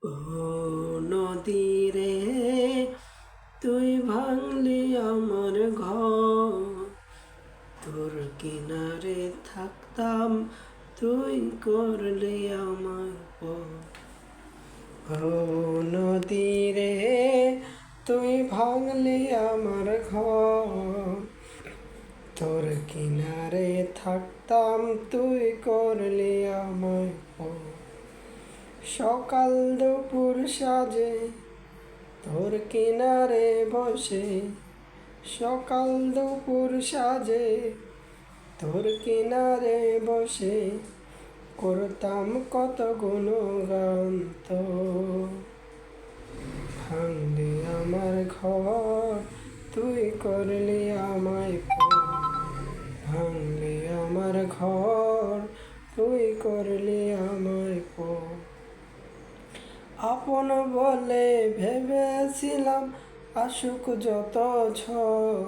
ও নদী রে, তুই ভাঙলি আমার ঘর, তোর কিনারে থাকতাম, তুই করলি আমার পর। ও নদী রে, তুই ভাঙলি আমার ঘর, তোর কিনারে থাকতাম, তুই করলি আমায় পর। সকাল দুপুর সাজে তোর কিনারে বসে, সকাল দুপুর সাজে তোর কিনারে বসে, করতাম কত গুণগান তো। ভাঙলি আমার ঘর, তুই করলি আমায় পর। ভাঙলি আমার ঘর, তুই করলি আমায় পর। আপন বলে ভেবেছিলাম, আসুক যত ঝড়,